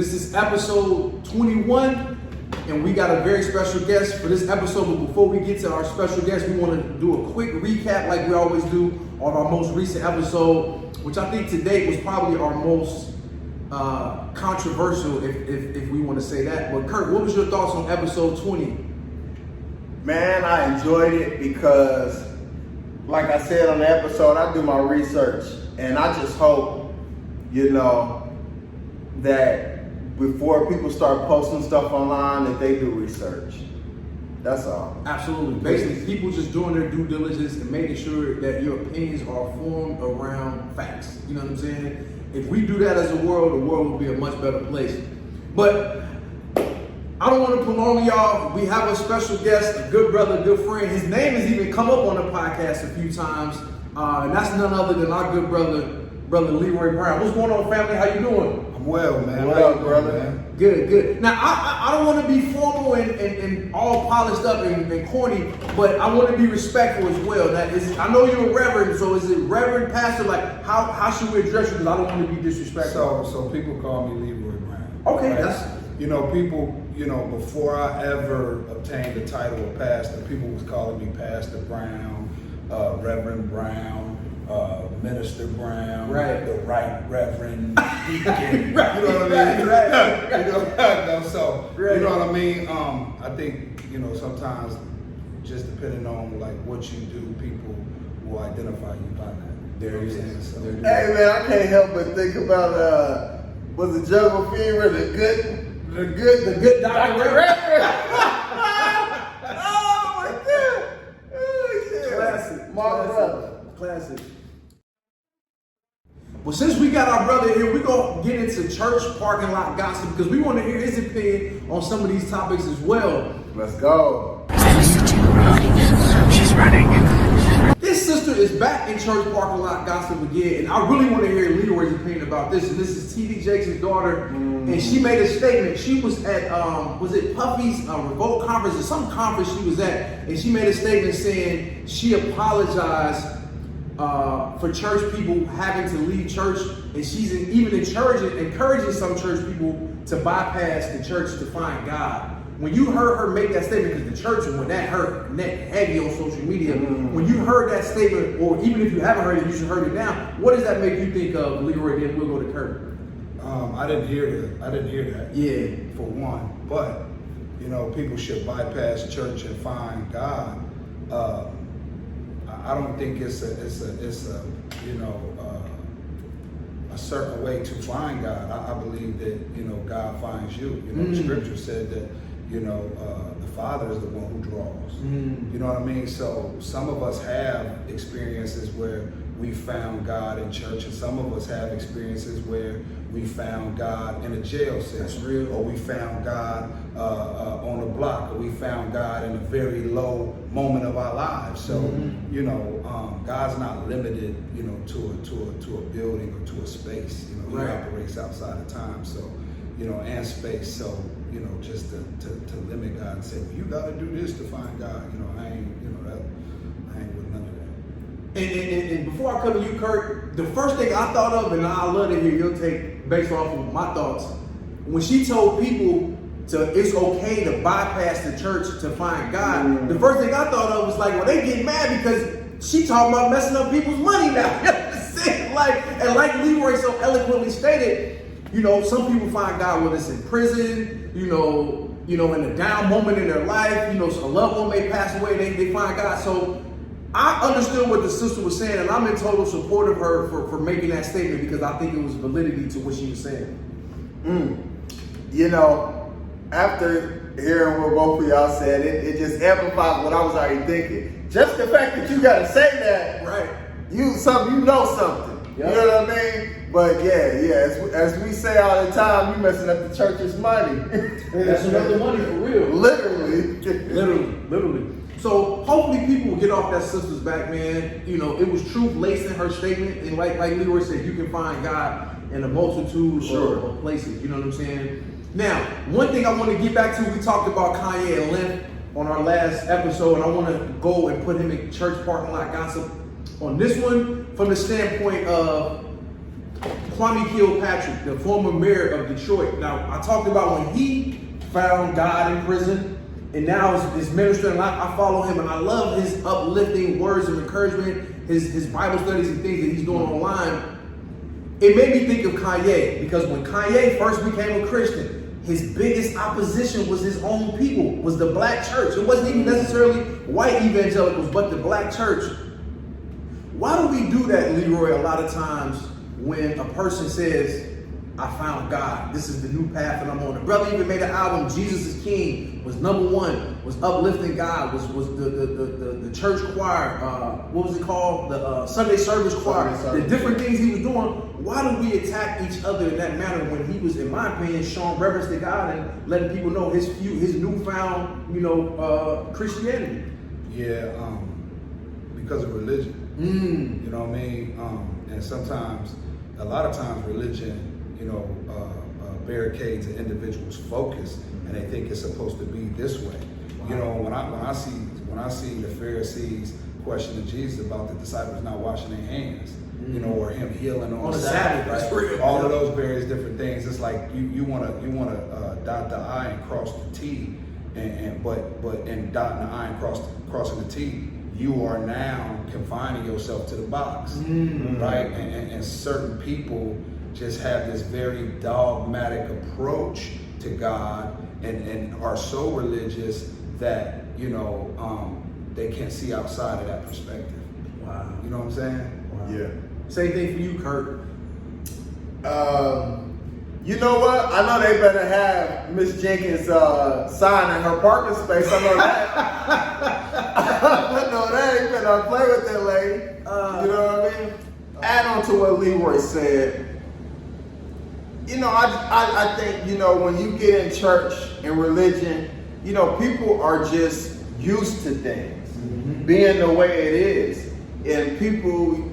This is episode 21, and we got a very special guest for this episode. But before we get to our special guest, we want to do a quick recap, like we always do, on our most recent episode, which I think to date was probably our most controversial, if we want to say that. But Kurt, what was your thoughts on episode 20? Man, I enjoyed it because, like I said on the episode, I do my research, and I just hope, that before people start posting stuff online, that they do research. That's all. Absolutely. Basically, people just doing their due diligence and making sure that your opinions are formed around facts. You know what I'm saying? If we do that as a world, the world will be a much better place. But I don't want to prolong y'all. We have a special guest, a good brother, a good friend. His name has even come up on the podcast a few times. And that's none other than our good brother Leroy Brown. What's going on, family? How you doing? I'm well, man. What up, brother? Man? Good. Now, I don't want to be formal and all polished up and corny, but I want to be respectful as well. I know you're a reverend, so is it reverend, pastor? Like, how should we address you? Because I don't want to be disrespectful. So people call me Leroy Brown. Okay, right? that's... People, before I ever obtained the title of pastor, people was calling me Pastor Brown, Reverend Brown, Minister Brown, right? The Right Reverend Deacon. Right, you know what I mean? Right. So right. You know what I mean? I think sometimes just depending on like what you do, people will identify you by that. There it is. So, Hey man, I can't help but think about was it Jungle Fever, the good Dr. Reverend. Oh my God! Oh yeah. Classic. My brother. Classic. Well, since we got our brother here, we're going to get into church parking lot gossip because we want to hear his opinion on some of these topics as well. Let's go. She's running. This sister is back in church parking lot gossip again, and I really want to hear Leroy's opinion about this. And this is T.D. Jakes' daughter, and she made a statement. She was at, was it Puffy's Revolt conference or some conference she was at, and she made a statement saying she apologized for church people having to leave church, and she's even encouraging some church people to bypass the church to find God. When you heard her make that statement, because the church went that heavy on social media, when you heard that statement, or even if you haven't heard it, you should heard it now. What does that make you think of, Leroy? Then we'll go to Kurt. I didn't hear that. Yeah. For one, but people should bypass church and find God. I don't think it's a certain way to find God. I believe that God finds you. The scripture said that the Father is the one who draws. You know what I mean? So some of us have experiences where we found God in church, and some of us have experiences where we found God in a jail cell. That's real. Or we found God on a block, or we found God in a very low moment of our lives. So God's not limited to a building or to a space. He operates outside of time, so and space. So just to limit God and say, well, you got to do this to find God. I ain't with none of that. And before I come to you, Kurt, the first thing I thought of, and I love to hear your take based off of my thoughts, when she told people it's okay to bypass the church to find God, the first thing I thought of was like, well, they get mad because she talking about messing up people's money now. And like Leroy so eloquently stated, some people find God whether it's in prison, in a down moment in their life, a loved one may pass away, they find God. So I understood what the sister was saying, and I'm in total support of her for making that statement because I think it was validity to what she was saying. After hearing what both of y'all said, it just amplifies what I was already thinking. Just the fact that you got to say that, right? You know something. Yep. You know what I mean? But yeah, as we say all the time, you messing up the church's money. That's another money for real. Literally. So hopefully people will get off that sister's back, man. It was truth laced in her statement, and like Leroy said, you can find God in a multitude of places. You know what I'm saying? Now, one thing I want to get back to, we talked about Kanye and Limp on our last episode, and I want to go and put him in church parking lot gossip on this one from the standpoint of Kwame Kilpatrick, the former mayor of Detroit. Now, I talked about when he found God in prison, and now is ministering. I follow him, and I love his uplifting words of encouragement, his Bible studies and things that he's doing online. It made me think of Kanye, because when Kanye first became a Christian, his biggest opposition was his own people, was the black church. It wasn't even necessarily white evangelicals, but the black church. Why do we do that, Leroy, a lot of times when a person says, I found God, this is the new path that I'm on? The brother even made an album, Jesus is King, was #1, was uplifting God, was the church choir, what was it called? The Sunday service choir, the different things he was doing. Why do we attack each other in that manner when he was, in my opinion, showing reverence to God and letting people know his newfound, Christianity? Yeah, because of religion. You know what I mean? And sometimes, a lot of times, religion, barricades an individual's focus, and they think it's supposed to be this way. Wow. You know, when I see the Pharisees questioning Jesus about the disciples not washing their hands, or him healing on the Sabbath, right? All of those various different things. It's like you want to dot the I and cross the T, but dotting the I and crossing the T, you are now confining yourself to the box, right? And certain people just have this very dogmatic approach to God and are so religious that, they can't see outside of that perspective. Wow. You know what I'm saying? Wow. Yeah. Same thing for you, Kurt. You know what? I know they better have Miss Jenkins sign in her parking space. I know that. I know that. You better play with that lady. You know what I mean? Add on to what Leroy said. I think, when you get in church and religion, people are just used to things being the way it is. And people,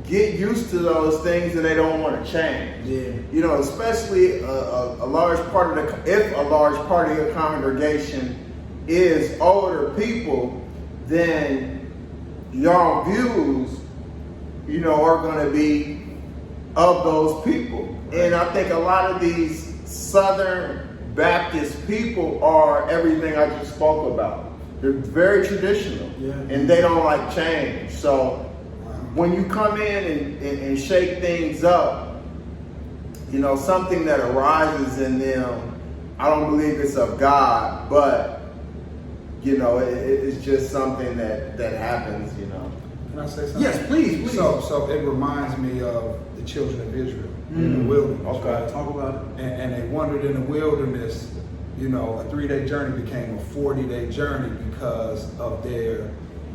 get used to those things and they don't want to change. Yeah. Especially a large part of if a large part of your congregation is older people, then your views, are going to be of those people. And I think a lot of these Southern Baptist people are everything I just spoke about. They're very traditional, and they don't like change. So when you come in and shake things up, something that arises in them, I don't believe it's of God, but it's just something that happens, Can I say something? Yes, please. So it reminds me of the children of Israel in the wilderness. Okay. Right? Talk about it. And they wandered in the wilderness. A 3-day journey became a 40-day journey because of their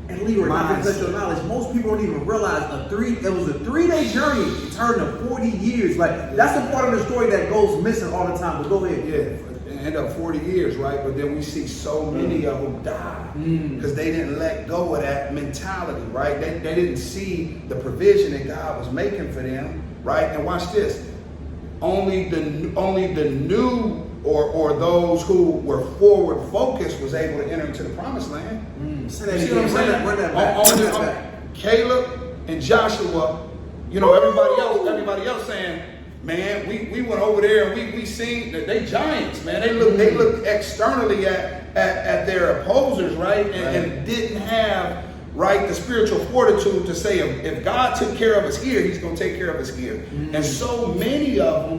And Leroy, not to touch your knowledge, most people don't even realize it was a 3-day journey. It turned to 40 years. Like, that's the part of the story that goes missing all the time. But go ahead. Yeah, it ended up 40 years, right? But then we see so many of them die because they didn't let go of that mentality, right? They didn't see the provision that God was making for them, right? And watch this. Only the new or those who were forward focused was able to enter into the promised land. See what I'm saying? Run that back. Caleb and Joshua, everybody else saying, man, we went over there and we seen that they giants, man. They looked externally at their opposers, right? And didn't have the spiritual fortitude to say, if God took care of us here, he's going to take care of us here. And so many of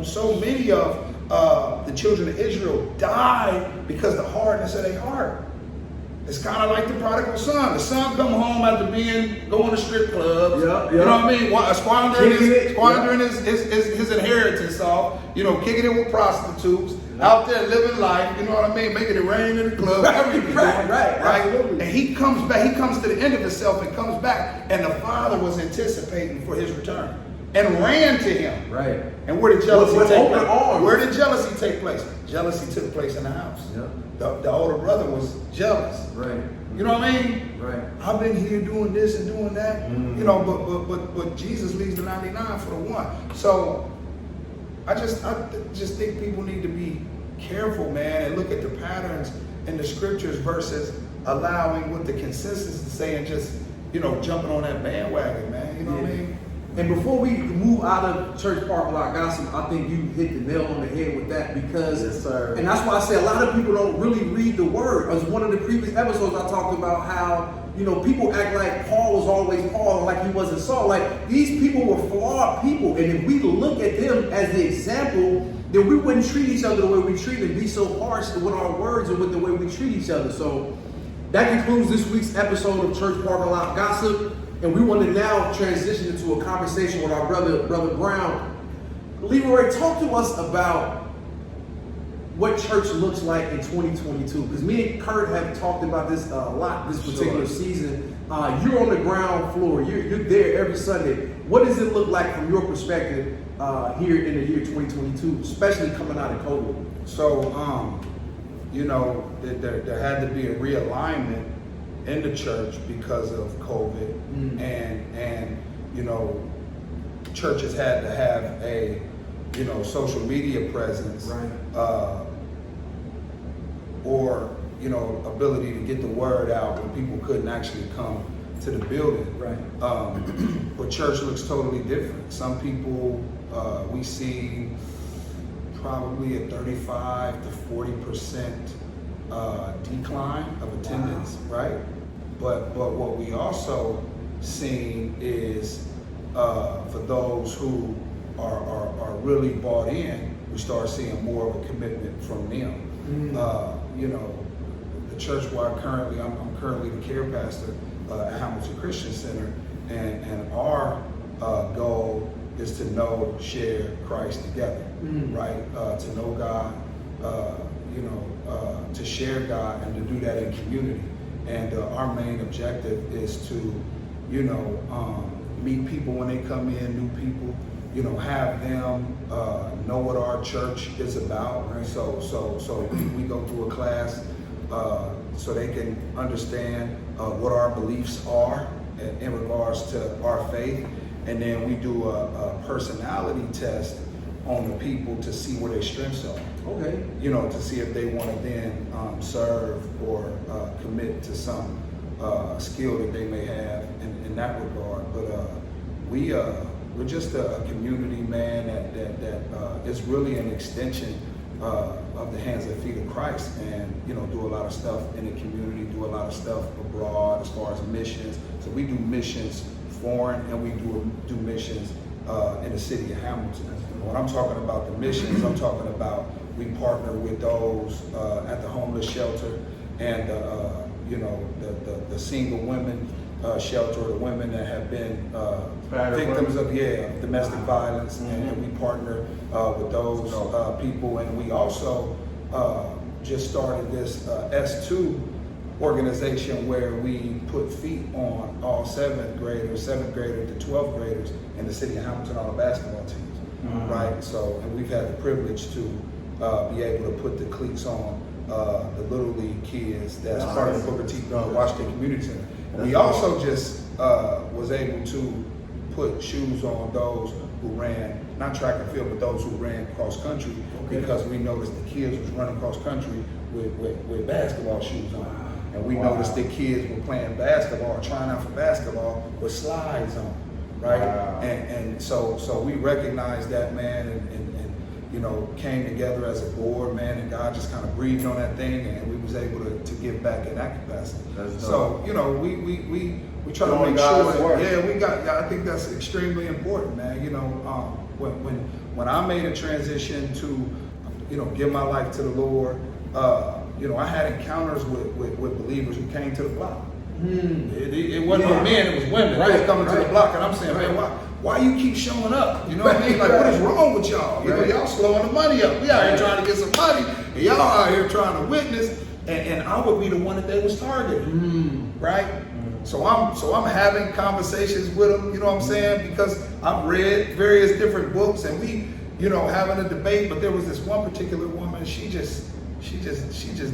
the children of Israel died because of the hardness of their heart. It's kind of like the prodigal son. The son come home after going to strip clubs. You know what I mean? Squandering his inheritance off. Kicking it with prostitutes. Out there living life. You know what I mean? Making it rain in the club. Right. And he comes back. He comes to the end of himself and comes back. And the father was anticipating for his return and ran to him. Right. And where did jealousy take place? Arms. Where did jealousy take place? Jealousy took place in the house. Yep. The older brother was jealous. Right. You know what I mean? Right. I've been here doing this and doing that. But Jesus leaves the 99 for the one. So I just think people need to be careful, man, and look at the patterns in the scriptures versus allowing what the consensus is saying, just jumping on that bandwagon, man. You know what I mean? And before we move out of church parking lot gossip, I think you hit the nail on the head with that because, Yes, sir. and that's why I say a lot of people don't really read the word. As one of the previous episodes, I talked about how, you know, people act like Paul was always Paul and like he wasn't Saul. Like, these people were flawed people. And if we look at them as the example, then we wouldn't treat each other the way we treat and be so harsh with our words and with the way we treat each other. So that concludes this week's episode of Church Parking Lot Gossip. And we want to now transition into a conversation with our brother Brown. Leroy, talk to us about what church looks like in 2022. Because me and Kurt have talked about this a lot this particular season. You're on the ground floor. You're there every Sunday. What does it look like from your perspective here in the year 2022, especially coming out of COVID? So, you know, there had to be a realignment in the church because of COVID, and you know, churches had to have a, you know, social media presence, Right. Or, you know, ability to get the word out when people couldn't actually come to the building. Right. But church looks totally different. Some people we see probably a 35 to 40% decline of attendance, right? But what we also seen is for those who are really bought in, we start seeing more of a commitment from them. You know, the church where I'm currently the care pastor at Hamilton Christian Center, and our goal is to know, share Christ together, right? To know God, you know, to share God and to do that in community. And our main objective is to, you know, meet people when they come in, new people, you know, have them know what our church is about. Right? So we go through a class so they can understand what our beliefs are in regards to our faith. And then we do a personality test on the people to see where their strengths are. Okay. You know, to see if they want to then serve or commit to some skill that they may have in that regard. But we're just a community, man, that is really an extension of the hands and feet of Christ, and, you know, do a lot of stuff in the community, do a lot of stuff abroad as far as missions. So we do missions foreign, and we do missions in the city of Hamilton. When I'm talking about the missions, I'm talking about we partner with those at the homeless shelter and you know, the single women shelter, the women that have been victims of domestic violence, and we partner with those people. And we also just started this S2 organization where we put feet on all 7th graders to 12th graders in the city of Hamilton on the basketball teams, right? So, and we've had the privilege to be able to put the cleats on the Little League kids that's part of the Booker T. Washington Community Center. And we also just was able to put shoes on those who ran, not track and field, but those who ran cross country, because we noticed the kids was running cross country with basketball shoes on. And we noticed the kids were playing basketball, trying out for basketball with slides on, right? And so we recognized that, man, and you know, came together as a board, man, and God just kind of breathed on that thing, and we was able to give back in that capacity. So, you know, we try to make sure, I think that's extremely important, man. You know, when I made a transition to, you know, give my life to the Lord, you know, I had encounters with believers who came to the block. It wasn't men, it was women. They was coming to the block, and I'm saying, man, why you keep showing up? You know what I mean? Like, what is wrong with y'all? You know, y'all slowing the money up. We out here trying to get some money, and y'all out here trying to witness, and I would be the one that they was targeting, right? So I'm having conversations with them, you know what I'm saying? Because I've read various different books, and we, you know, having a debate. But there was this one particular woman, she just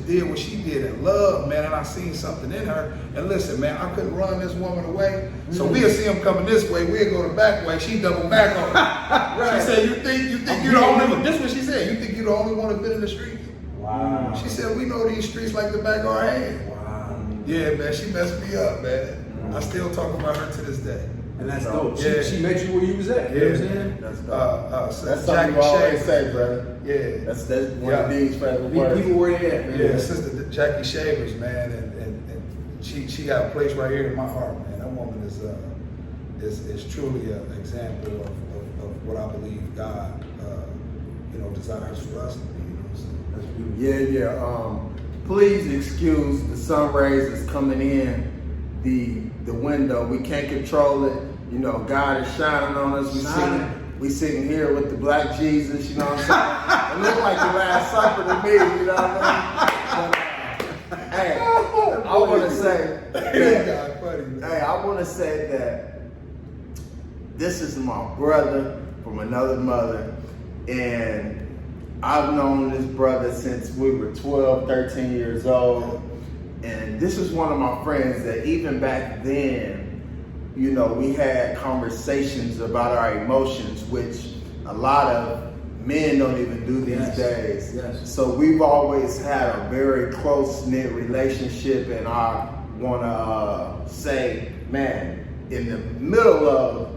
did what she did in love, man, and I seen something in her. And listen, man, I couldn't run this woman away. So we'll see him coming this way, we'll go the back way. She doubled back on her. She said, you think you're the only one? This is what she said. You think you're the only one that's been in the streets? Wow. She said, we know these streets like the back of our hand. Wow. Yeah, man, she messed me up, man. I still talk about her to this day. And that's So, dope. yeah. She met you where you was at. You know what I'm saying? That's dope. So That's something you always say, brother. Yeah. That's one of these favorite Meet words. people where they at, man. Yeah, Sister Jackie Shavers, man, and she got a place right here in my heart, man. That woman is truly an example of what I believe God, desires for us to be. So that's beautiful. Yeah. Please excuse the sun rays that's coming in the window. We can't control it. God is shining on us. We sitting here with the black Jesus. You know what I'm saying? It look like the Last Supper to me. You know what I mean? But, hey, I want to say. I want to say that this is my brother from another mother, and I've known this brother since we were 12, 13 years old. And this is one of my friends that even back then, we had conversations about our emotions, which a lot of men don't even do these days. Yes. So we've always had a very close-knit relationship, and I want to say, man, in the middle of,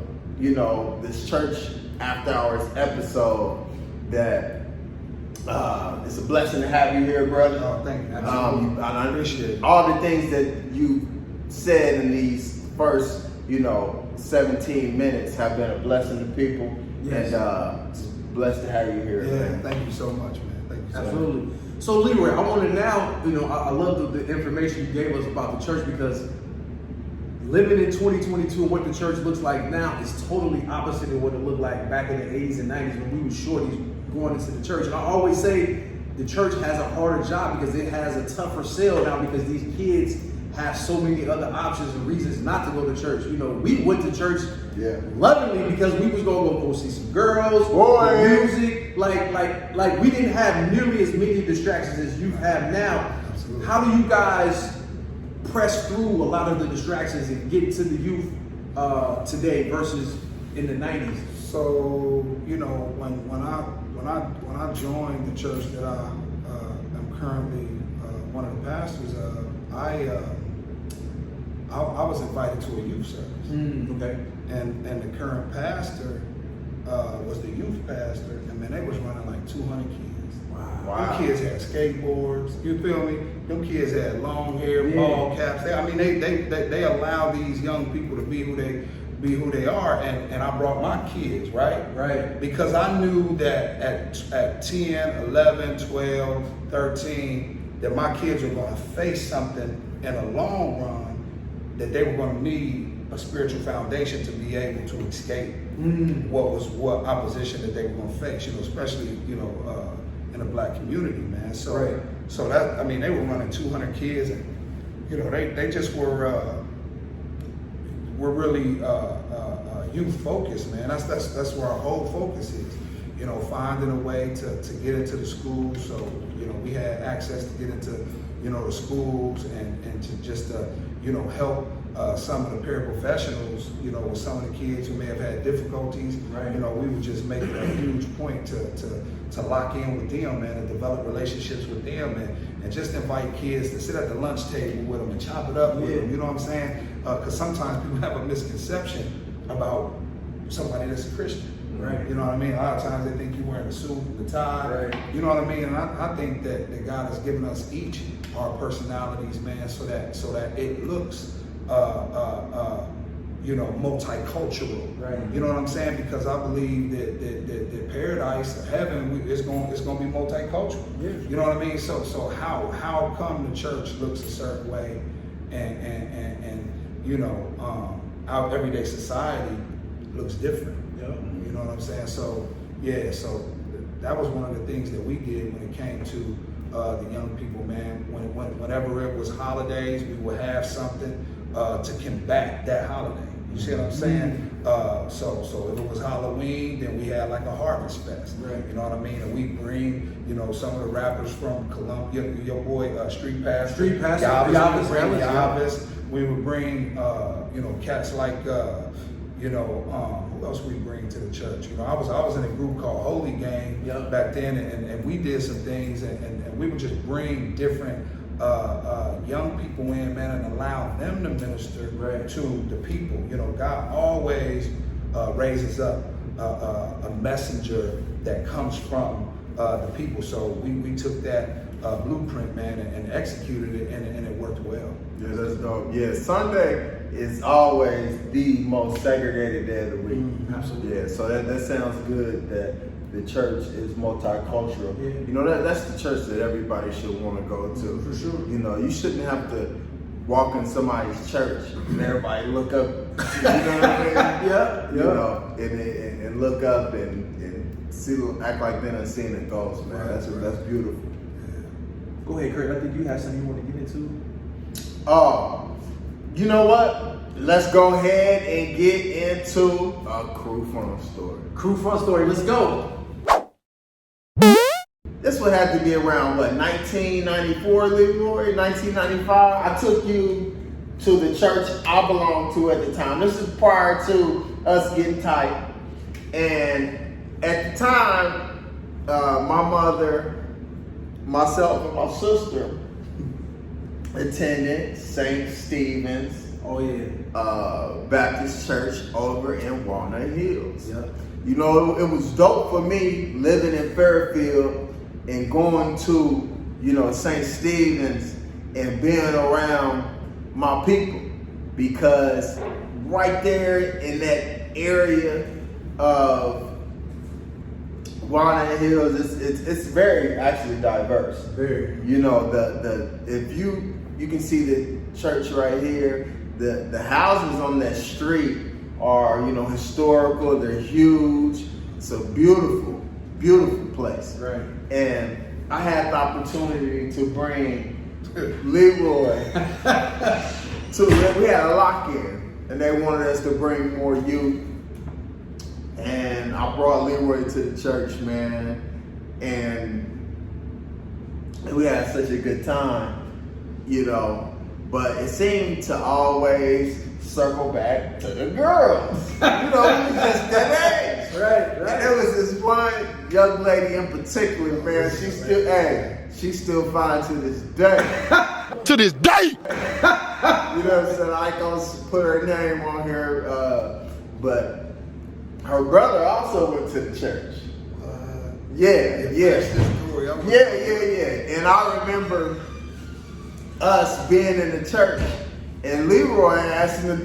this church after hours episode, that it's a blessing to have you here, brother. Oh, thank you. Absolutely. And I appreciate it. all the things that you said in these first, 17 minutes have been a blessing to people. Yes. And it's blessed to have you here. Yeah, man. thank you so much, man. Thank you so much. Absolutely. So Leroy, I want to now, I love the information you gave us about the church, because living in 2022 and what the church looks like now is totally opposite of what it looked like back in the 80s and 90s when we were shorties going into the church. And I always say the church has a harder job because it has a tougher sell now, because these kids have so many other options and reasons not to go to church. We went to church lovingly because we was gonna go see some girls, music. Like we didn't have nearly as many distractions as you have now. Absolutely. How How do you guys press through a lot of the distractions and get to the youth today versus in the 90s? So, when I joined the church that I am currently one of the pastors of, I was invited to a youth service. Okay. And the current pastor was the youth pastor, and man, they was running like 200 kids. Wow. Them kids had skateboards, you feel me? Them kids had long hair, ball caps. They allow these young people to be who they are, and I brought my kids, right? Because I knew that at 10, 11, 12, 13, that my kids were going to face something in the long run, that they were going to need a spiritual foundation to be able to escape what opposition that they were going to face, especially, in the black community, man. So that, they were running 200 kids, and, they just were really youth focused, man. That's where our whole focus is, finding a way to get into the schools. So, we had access to get into, the schools and to just, help some of the paraprofessionals, with some of the kids who may have had difficulties. Right. We would just make it a huge point to lock in with them, man, and develop relationships with them, and just invite kids to sit at the lunch table with them and chop it up with them. You know what I'm saying? Because sometimes people have a misconception about somebody that's a Christian. Right. You know what I mean? A lot of times they think you're wearing a suit and a tie. Right. You know what I mean? And I think that God has given us each our personalities, man, so that it looks multicultural. Right. You know what I'm saying? Because I believe that paradise or heaven is going to be multicultural. Yeah. You know what I mean? So how come the church looks a certain way, and our everyday society looks different? Yep. You know what I'm saying? So that was one of the things that we did when it came to the young people, man. Whenever it was holidays, we would have something to combat that holoday. You see what I'm saying? So if it was Halloween, then we had like a harvest fest. Right. You know what I mean? And we bring, some of the rappers from Columbia, your boy Street Pastor, Yavis. We would bring, cats like, who else we bring to the church? I was in a group called Holy Gang back then, and we did some things, and we would just bring different young people in, man, and allow them to minister to the people. You know, God always raises up a messenger that comes from the people. So we took that blueprint, man, and executed it, and it worked well. Yeah, that's dope. Yeah, Sunday is always the most segregated day of the week. Absolutely. Yeah, so that sounds good that the church is multicultural. Yeah. You know, that's the church that everybody should want to go to. For sure. You know, you shouldn't have to walk in somebody's church and everybody look up. You know what I mean? Yeah. You know, and look up and see, act like they're not seeing a ghost, man. Right, That's beautiful. Go ahead, Kurt. I think you have something you want to get into. You know what? Let's go ahead and get into a crew fun story. Crew front story. Let's go. This would have to be around, what, 1994, Leroy? 1995? I took you to the church I belonged to at the time. This is prior to us getting tight. And at the time, my mother, myself, and my sister attended St. Stephen's Baptist Church over in Walnut Hills. Yep. You know, it was dope for me living in Fairfield and going to, you know, St. Stephen's and being around my people, because right there in that area of Walnut Hills, it's very actually diverse. Very. You know, if you can see the church right here. The houses on that street are, you know, historical. They're huge. It's a beautiful, beautiful place. Right. And I had the opportunity to bring Leroy we had a lock-in, and they wanted us to bring more youth. And I brought Leroy to the church, man, and we had such a good time, you know. But it seemed to always circle back to the girls. You know, we was just that age. Right. And there was this one young lady in particular, man. She's still fine to this day. To this day! You know what I'm saying? I ain't gonna put her name on here, but her brother also went to the church. Yeah. And I remember us being in the church and Leroy asking the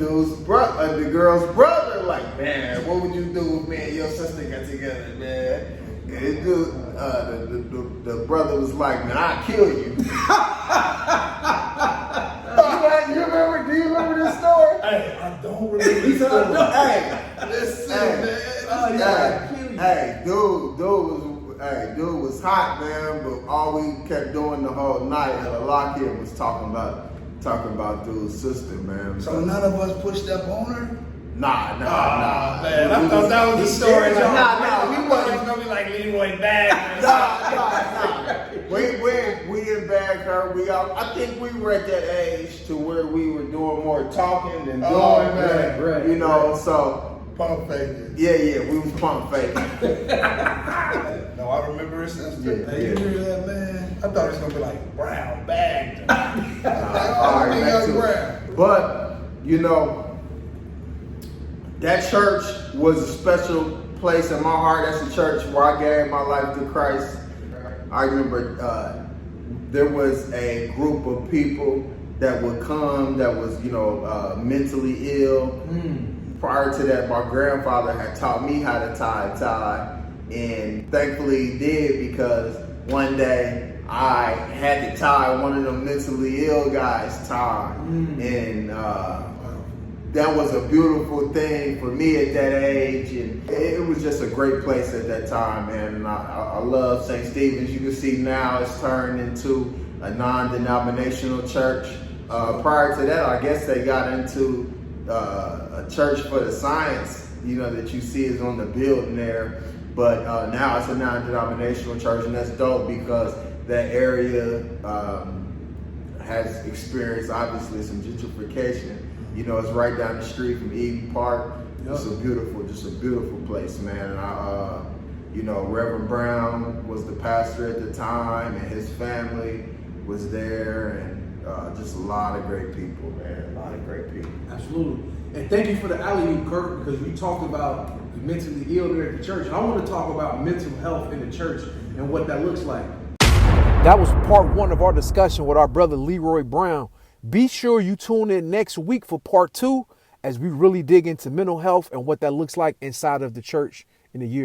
girl's brother, like, man, what would you do if me and your sister got together, man? And the brother was like, man, I'll kill you. Do you remember this story? Hey, I don't remember this story. Dude was hot, man, but all we kept doing the whole night at a lock-in was talking about dude's sister, man. So none of us pushed up on her? Nah. Man, I thought that was the story. We wasn't gonna be like Leroy bag. We didn't bag her. I think we were at that age to where we were doing more talking than doing, man. Right. You know, so. Pump faking. Yeah, we was pump faking. No, I remember her sister. Yeah. Hey, you hear that, man? I thought it was gonna be like Brown bagged. All right, back to it. But, you know, that church was a special place in my heart. That's the church where I gave my life to Christ. I remember there was a group of people that would come that was, you know, mentally ill. Prior to that, my grandfather had taught me how to tie a tie, and thankfully he did, because one day I had to tie one of them mentally ill guys' tie, and that was a beautiful thing for me at that age, and it was just a great place at that time, man. And I love St. Stephen's. You can see now it's turned into a non-denominational church. Prior to that, I guess they got into a church for the science, you know, that you see is on the building there. But now it's a non-denominational church, and that's dope, because that area has experienced, obviously, some gentrification. You know, it's right down the street from Eden Park. Yep. It's a beautiful place, man. And you know, Reverend Brown was the pastor at the time, and his family was there, and just a lot of great people, man. A lot of great people. Absolutely. And thank you for the alley-oop, Kirk, because we talked about the mentally ill there at the church. And I want to talk about mental health in the church and what that looks like. That was part 1 of our discussion with our brother Leroy Brown. Be sure you tune in next week for part 2 as we really dig into mental health and what that looks like inside of the church in a year.